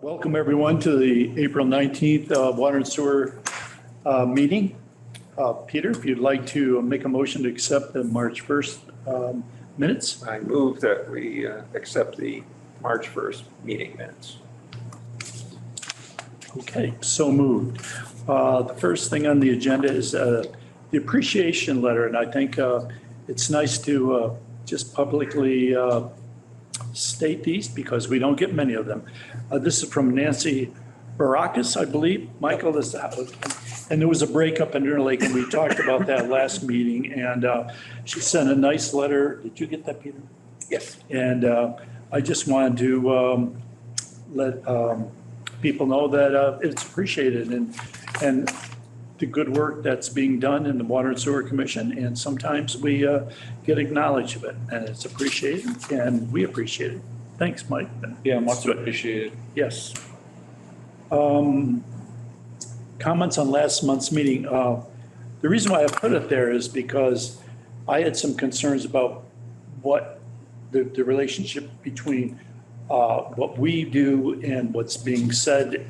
Welcome everyone to the April 19th Water and Sewer meeting. Peter, if you'd like to make a motion to accept the March 1st minutes. I move that we accept the March 1st meeting minutes. Okay, so moved. The first thing on the agenda is the appreciation letter, and I think it's nice to just publicly state these because we don't get many of them. This is from Nancy Barakis, I believe. Michael, and there was a breakup in Interlake, and we talked about that last meeting, and she sent a nice letter. Did you get that, Peter? Yes. And I just wanted to let people know that it's appreciated and the good work that's being done in the Water and Sewer Commission. And sometimes we get acknowledged of it, and it's appreciated, and we appreciate it. Thanks, Mike. Yeah, much appreciated. Yes. Comments on last month's meeting. The reason why I put it there is because I had some concerns about what the relationship between what we do and what's being said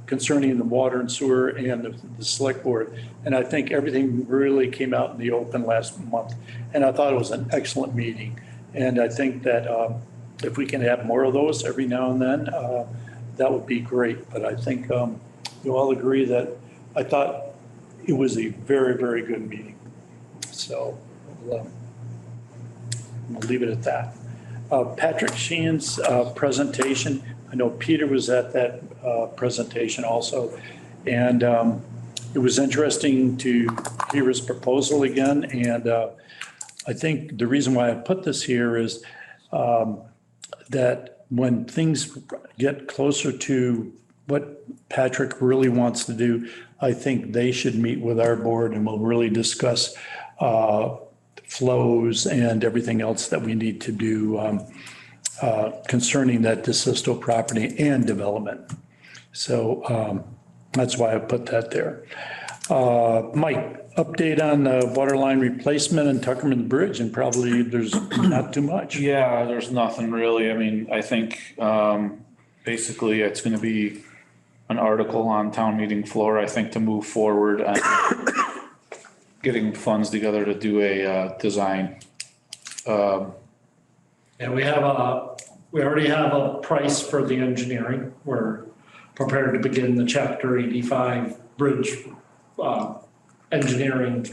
concerning the water and sewer and the select board. And I think everything really came out in the open last month. And I thought it was an excellent meeting. And I think that if we can have more of those every now and then, that would be great. But I think you all agree that I thought it was a very, very good meeting. So we'll leave it at that. Patrick Sheehan's presentation, I know Peter was at that presentation also, and it was interesting to hear his proposal again. And I think the reason why I put this here is that when things get closer to what Patrick really wants to do, I think they should meet with our board and we'll really discuss flows and everything else that we need to do concerning that DeSisto property and development. So that's why I put that there. Mike, update on the water line replacement and Tuckerman Bridge, and probably there's not too much. Yeah, there's nothing really. I mean, I think basically it's going to be an article on town meeting floor, I think, to move forward on getting funds together to do a design. And we already have a price for the engineering. We're prepared to begin the Chapter 85 bridge engineering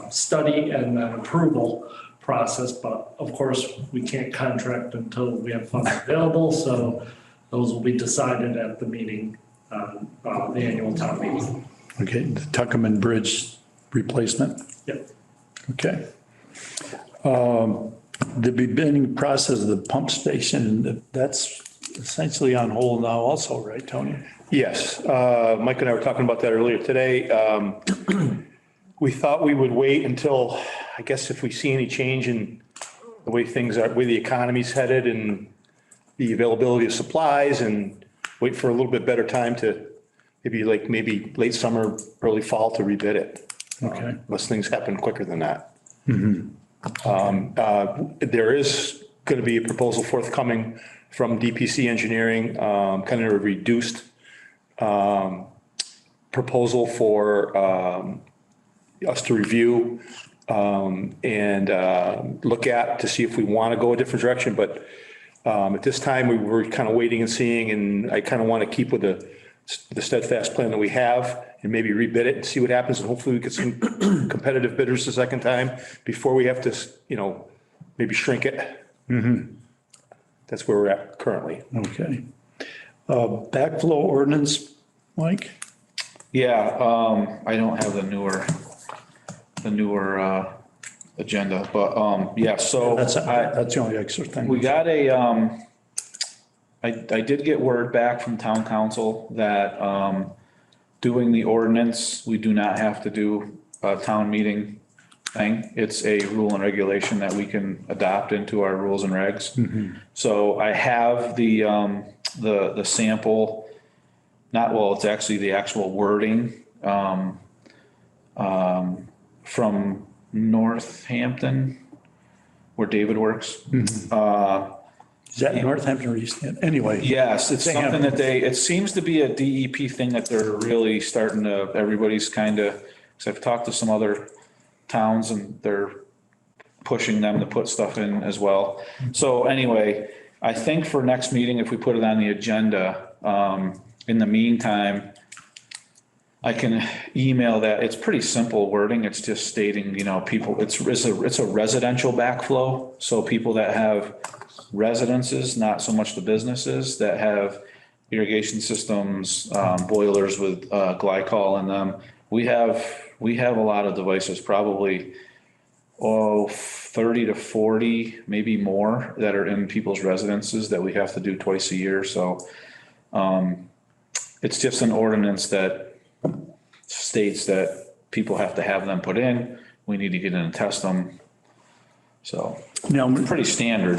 study and then approval process. But of course, we can't contract until we have funds available. So those will be decided at the meeting, the annual town meeting. Okay, the Tuckerman Bridge replacement. Yep. Okay. The beginning process of the pump station, that's essentially on hold now also, right, Tony? Yes, Mike and I were talking about that earlier today. We thought we would wait until, I guess, if we see any change in the way things are, where the economy's headed and the availability of supplies, and wait for a little bit better time to maybe late summer, early fall to rebid it. Okay. Unless things happen quicker than that. There is going to be a proposal forthcoming from DPC Engineering, kind of a reduced proposal for us to review and look at to see if we want to go a different direction. But at this time, we were kind of waiting and seeing, and I kind of want to keep with the steadfast plan that we have and maybe rebid it and see what happens. And hopefully we get some competitive bidders the second time before we have to, maybe shrink it. That's where we're at currently. Okay. Backflow ordinance, Mike? Yeah, I don't have the newer agenda, but yeah, so That's the only extra thing. we got I did get word back from town council that doing the ordinance, we do not have to do a town meeting thing. It's a rule and regulation that we can adopt into our rules and regs. So I have the sample, it's actually the actual wording from Northampton, where David works. Is that Northampton or East Hampton? Anyway. Yes, it's They have- something that it seems to be a DEP thing that they're really starting to, everybody's kind of, because I've talked to some other towns and they're pushing them to put stuff in as well. So anyway, I think for next meeting, if we put it on the agenda, in the meantime, I can email that. It's pretty simple wording. It's just stating, people, it's a residential backflow. So people that have residences, not so much the businesses that have irrigation systems, boilers with glycol in them. We have a lot of devices, probably 30 to 40, maybe more, that are in people's residences that we have to do twice a year. So it's just an ordinance that states that people have to have them put in. We need to get in and test them. So Now, pretty standard.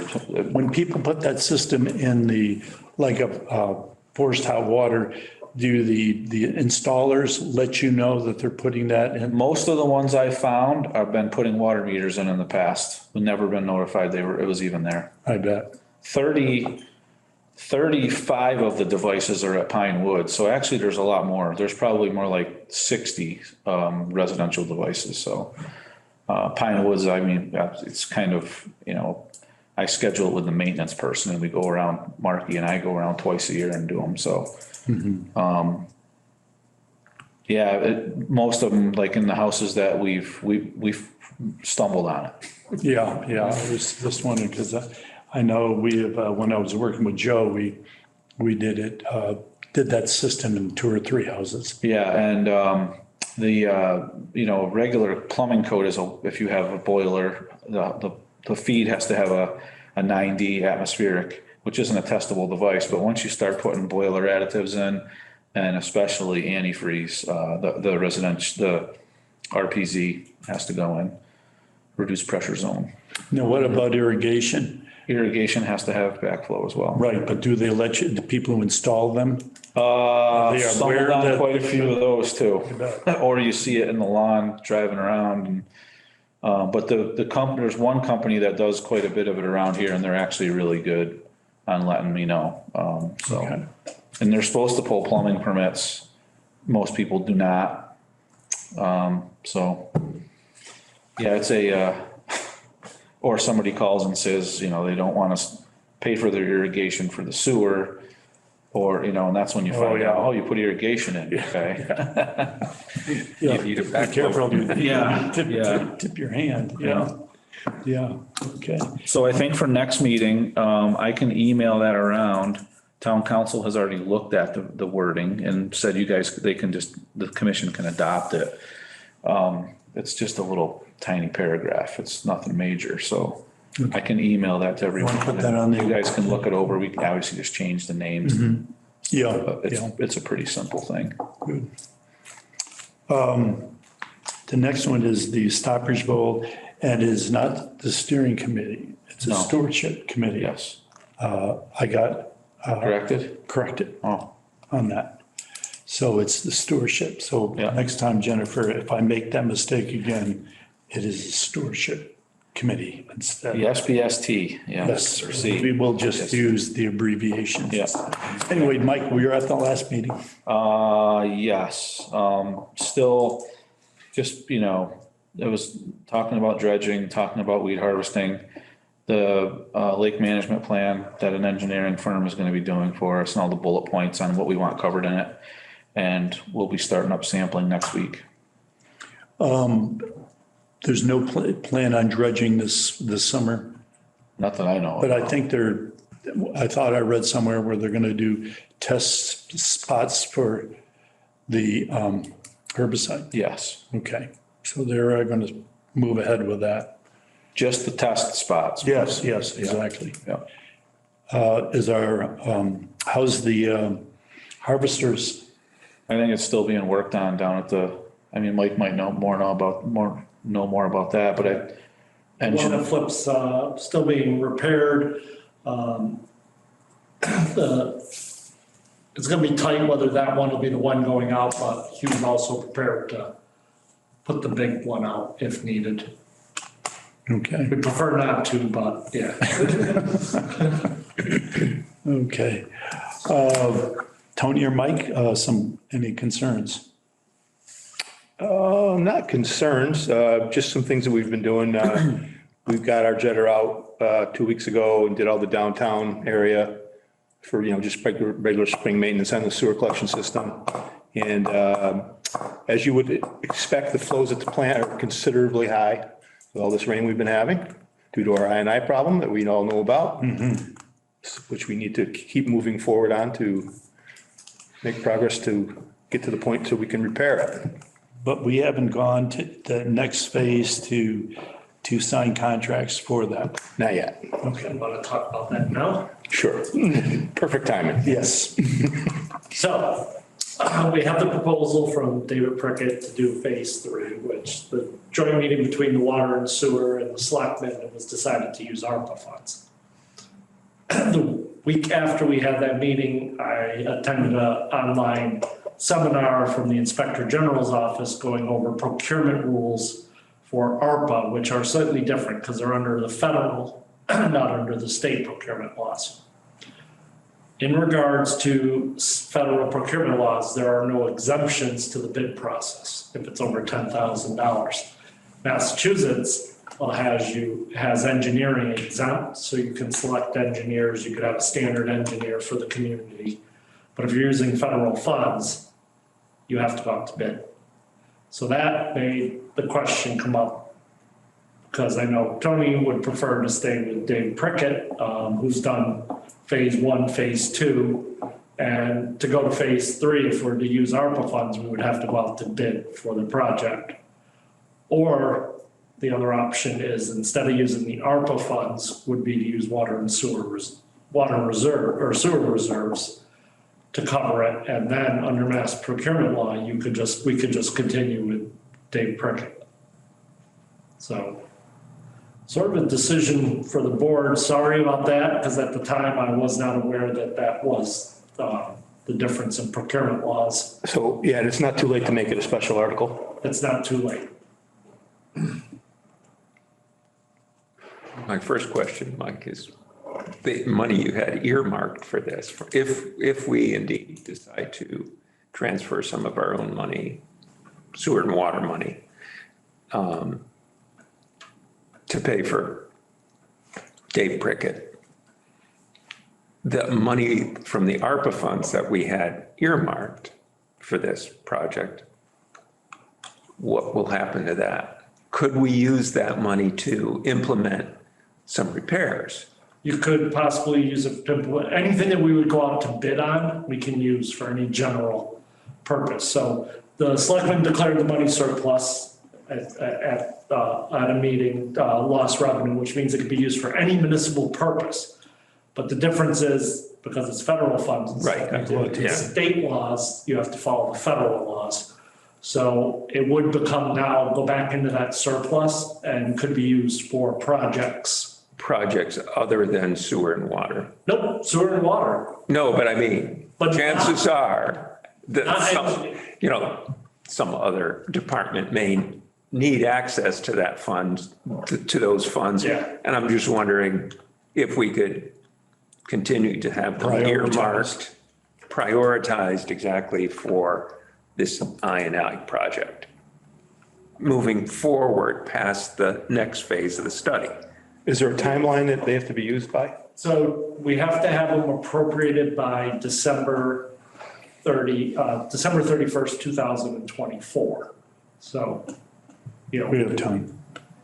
when people put that system in like a forced hot water, do the installers let you know that they're putting that in? Most of the ones I found have been putting water meters in the past. We've never been notified it was even there. I bet. 35 of the devices are at Pine Woods. So actually there's a lot more. There's probably more like 60 residential devices. So Pine Woods, I mean, it's kind of, I schedule it with the maintenance person and we go around, Marky and I go around twice a year and do them. So, most of them, like in the houses that we've stumbled on it. Yeah, I was just wondering because I know we have, when I was working with Joe, we did that system in 2 or 3 houses. Yeah, and regular plumbing code is if you have a boiler, the feed has to have a 90 atmospheric, which isn't a testable device. But once you start putting boiler additives in, and especially antifreeze, the RPZ has to go in, reduced pressure zone. Now, what about irrigation? Irrigation has to have backflow as well. Right, but do they let you, the people who install them? They are Stumbled aware on that- quite a few of those too. bet. Or you see it in the lawn driving around. And, but the company, there's one company that does quite a bit of it around here and they're actually really good on letting me know. Okay. And they're supposed to pull plumbing permits. Most people do not. It's or somebody calls and says, they don't want to pay for their irrigation for the sewer. Or, and that's when you find out, you put irrigation in, okay? Yeah, You need a be backflow. careful. Yeah, Tip your hand, yeah, okay. So I think for next meeting, I can email that around. Town council has already looked at the wording and said the commission can adopt it. It's just a little tiny paragraph. It's nothing major, so I can email that to everyone. Put that on there. You guys can look it over. We can obviously just change the names. Yeah, But yeah, it's a pretty simple thing. good. The next one is the Stockbridge Bowl, and it is not the steering committee. It's a No. stewardship committee. Yes. I got Corrected? corrected Oh, on that. So it's the stewardship. So Yeah. next time, Jennifer, if I make that mistake again, it is the stewardship committee instead. the SBST, Yes, or C. we will just use the abbreviations. Yeah. Anyway, Mike, we were at the last meeting. Yes, still just, it was talking about dredging, talking about weed harvesting, the lake management plan that an engineering firm is going to be doing for us and all the bullet points on what we want covered in it. And we'll be starting up sampling next week. There's no plan on dredging this summer, Not that I know but of. I think I thought I read somewhere where they're going to do test spots for the herbicide. Yes, Okay, so they're going to move ahead with that. just the test spots. Yes, exactly. Yeah. How's the harvesters? I think it's still being worked on down at Mike might know more about that, but One that flips, still being repaired. It's gonna be tight whether that one will be the one going out, but he was also prepared to put the big one out if needed. Okay, We prefer not to, but yeah. Okay. Tony or Mike, any concerns? Not concerns, just some things that we've been doing. We've got our jetter out 2 weeks ago and did all the downtown area for, just regular spring maintenance on the sewer collection system. And as you would expect, the flows at the plant are considerably high with all this rain we've been having due to our I&I problem that we all know about, which we need to keep moving forward on to make progress to get to the point so we can repair it. But we haven't gone to the next phase to sign contracts for that. Not yet. Okay. I want to talk about that now. Sure. Perfect timing. Yes. So we have the proposal from David Prickett to do phase 3, which the joint meeting between the water and sewer and the selectmen, it was decided to use ARPA funds. The week after we had that meeting, I attended an online seminar from the Inspector General's office going over procurement rules for ARPA, which are slightly different because they're under the federal, not under the state procurement laws. In regards to federal procurement laws, there are no exemptions to the bid process if it's over $10,000. Massachusetts has engineering exempt, so you can select engineers, you could have a standard engineer for the community. But if you're using federal funds, you have to go out to bid. So that made the question come up, because I know Tony would prefer to stay with Dave Prickett, who's done phase 1, phase 2, and to go to phase 3, if we're to use ARPA funds, we would have to go out to bid for the project. Or the other option is, instead of using the ARPA funds, would be to use water and sewer reserves to cover it, and then under mass procurement law, we could just continue with Dave Prickett. So, sort of a decision for the board. Sorry about that, because at the time I was not aware that that was the difference in procurement laws. So, yeah, and it's not too late to make it a special article. It's not too late. My first question, Mike, is the money you had earmarked for this, if we indeed decide to transfer some of our own money, sewer and water money, to pay for Dave Prickett, the money from the ARPA funds that we had earmarked for this project, what will happen to that? Could we use that money to implement some repairs? You could possibly use it to, anything that we would go out to bid on, we can use for any general purpose. So the selectmen declared the money surplus at a meeting, lost revenue, which means it could be used for any municipal purpose. But the difference is, because it's federal funds, state laws, you have to follow the federal laws. So it would go back into that surplus and could be used for projects Other than sewer and water? Nope, sewer and water. No, but I mean, But chances are that not some other department may need access to that fund, to those funds. Yeah. And I'm just wondering if we could continue to have them earmarked, prioritized exactly for this I&I project, moving forward past the next phase of the study. Is there a timeline that they have to be used by? So we have to have them appropriated by December 31st, 2024. So, We have time.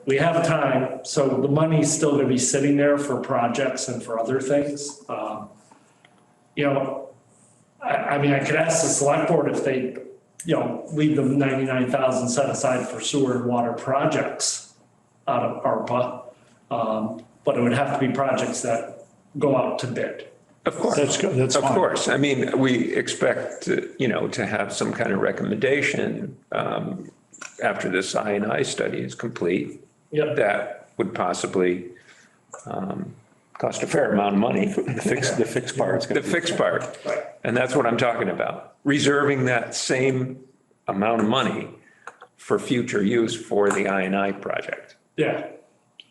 we have time. So the money's still going to be sitting there for projects and for other things. I mean, I could ask the select board if they, leave the 99,000 set aside for sewer and water projects out of ARPA. But it would have to be projects that go out to bid. Of course. That's good. That's fine. Of course. I mean, we expect, to have some kind of recommendation after this I&I study is complete. Yep. That would possibly cost a fair amount of money. The fixed part. The fixed part. Right. And that's what I'm talking about. Reserving that same amount of money for future use for the I&I project. Yeah,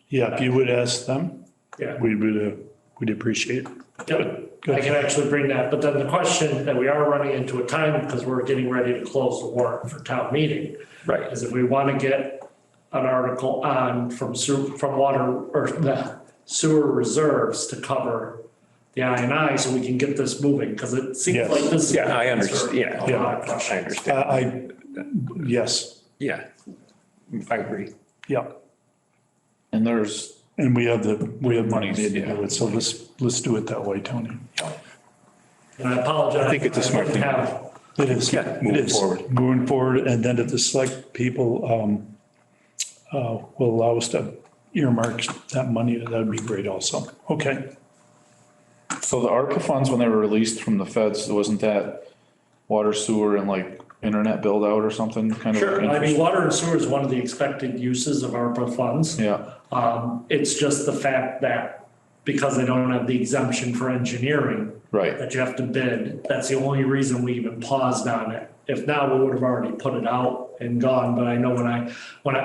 Yeah, if you would ask them, yeah. we'd appreciate it. Yep, I can actually bring that, but then the question that we are running into a time, because we're getting ready to close the warrant for town meeting. Right. Is if we want to get an article on from water or the sewer reserves to cover the I&I so we can get this moving, because it seems Yes. like this is. Yeah, I understand. Yeah, A lot of I questions. understand. Yes, Yeah, I agree. yeah. And there's, And we have money to Yeah. do it, so let's do it that way, Tony. And I apologize. I think it's a smart didn't thing. have- It is, Yeah, it moving is. forward. Moving forward, and then if the select people will allow us to earmark that money, that'd be great also. Okay, so the ARPA funds, when they were released from the feds, wasn't that water, sewer and like internet build out or something kind of? Sure, I mean, water and sewer is one of the expected uses of ARPA funds. Yeah, It's just the fact that because they don't have the exemption for engineering, right. that you have to bid, that's the only reason we even paused on it. If not, we would have already put it out and gone, but I know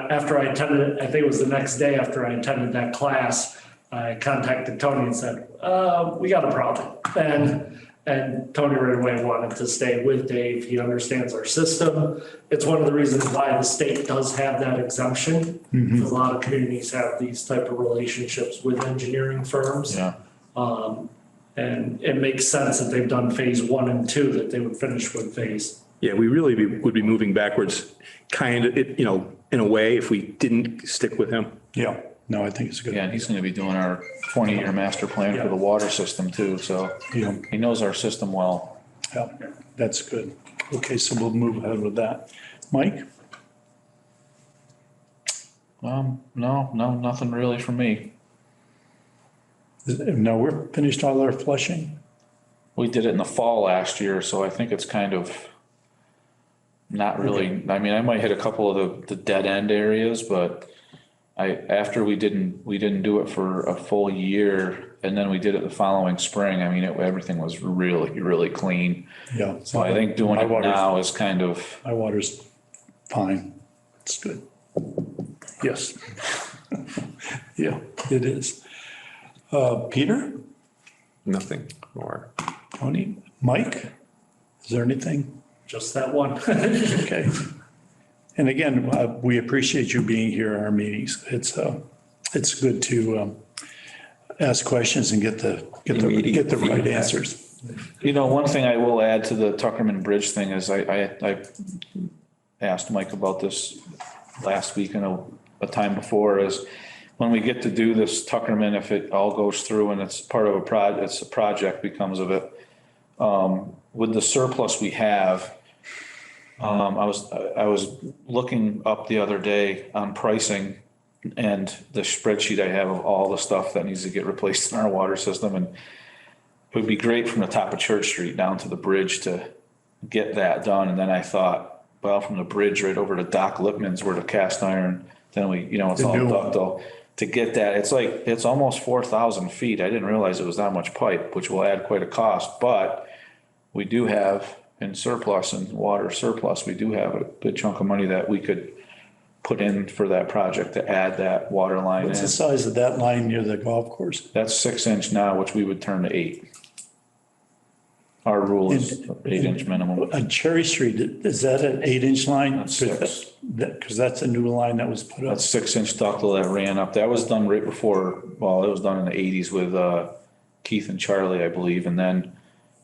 after I attended it, I think it was the next day after I attended that class, I contacted Tony and said, we got a problem. And Tony right away wanted to stay with Dave. He understands our system. It's one of the reasons why the state does have that exemption. Because a lot of communities have these type of relationships with engineering firms. Yeah, And it makes sense that they've done phase 1 and 2, that they would finish with phase. Yeah, we really would be moving backwards, kind of, in a way, if we didn't stick with him. yeah, no, I think it's a good. yeah, and he's gonna be doing our 20-year master plan for the water system too, so Yeah. he knows our system well. Yeah, that's good. Okay, so we'll move ahead with that. Mike? No, nothing really for me. No, we're finished all our flushing? We did it in the fall last year, so I think it's kind of not really, I mean, I might hit a couple of the dead end areas, but after we didn't do it for a full year and then we did it the following spring, I mean, everything was really, really clean. Yeah. So I think doing My it water's- now is kind of, My water's fine. It's good. Yes. Yeah, it is. Peter, Nothing more. Tony, Mike, is there anything? Just that one. Okay. And again, we appreciate you being here at our meetings. It's good to ask questions and get the right answers. one thing I will add to the Tuckerman Bridge thing is I asked Mike about this last week and a time before, is when we get to do this Tuckerman, if it all goes through and it's part of it's a project becomes of it, with the surplus we have, I was looking up the other day on pricing and the spreadsheet I have of all the stuff that needs to get replaced in our water system, and it would be great from the top of Church Street down to the bridge to get that done. And then I thought, well, from the bridge right over to Doc Lipman's where the cast iron, then it's The all new one. ductile. To get that, it's almost 4,000 feet. I didn't realize it was that much pipe, which will add quite a cost, but we do have in surplus and water surplus, we do have a good chunk of money that we could put in for that project to add that water line What's in. the size of that line near the golf course? That's 6 inch now, which we would turn to 8. Our rule is 8 inch minimum. On Cherry Street, is that an 8-inch line? That's 6. Because that's a new line that was put up. That's 6 inch ductile that ran up. That was done right before, well, it was done in the 80s with Keith and Charlie, I believe. And then,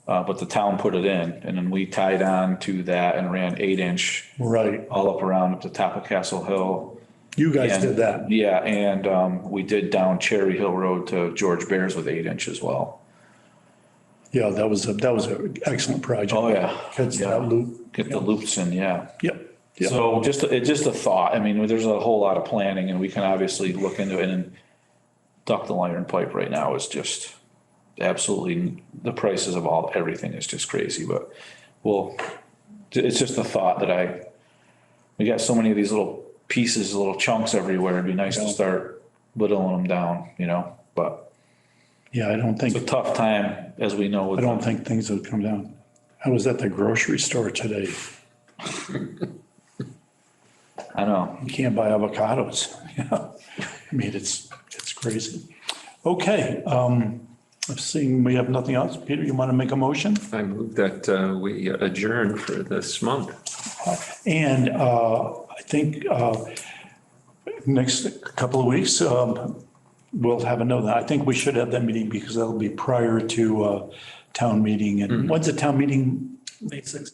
but the town put it in and then we tied on to that and ran 8-inch Right. all up around at the top of Castle Hill. You guys And- did that. Yeah, and we did down Cherry Hill Road to George Bears with 8 inch as well. Yeah, that was an excellent project. Oh, yeah. Because that loop. Get the loops in, yeah. Yep. Yep. So it's just a thought. I mean, there's a whole lot of planning and we can obviously look into it, and ductile iron pipe right now is just absolutely, the prices of everything is just crazy, but it's just a thought that we got so many of these little pieces, little chunks everywhere. It'd be nice to start whittling them down, but Yeah, I don't think, it's a tough time, as we know. I don't think things have come down. I was at the grocery store today. I know. You can't buy avocados. Yeah. I mean, it's crazy. Okay. Seeing we have nothing else, Peter, you want to make a motion? I move that we adjourn for this month. And I think next couple of weeks, we'll have another, I think we should have that meeting because that'll be prior to town meeting. And when's the town meeting? May 16th.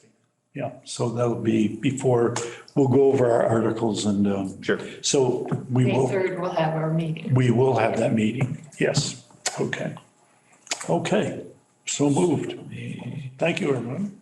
Yeah, so that'll be before, we'll go over our articles and. Sure. So we May will, 3rd, we'll have our meeting. we will have that meeting. Yes. Okay. Okay. So moved. Thank you, everyone.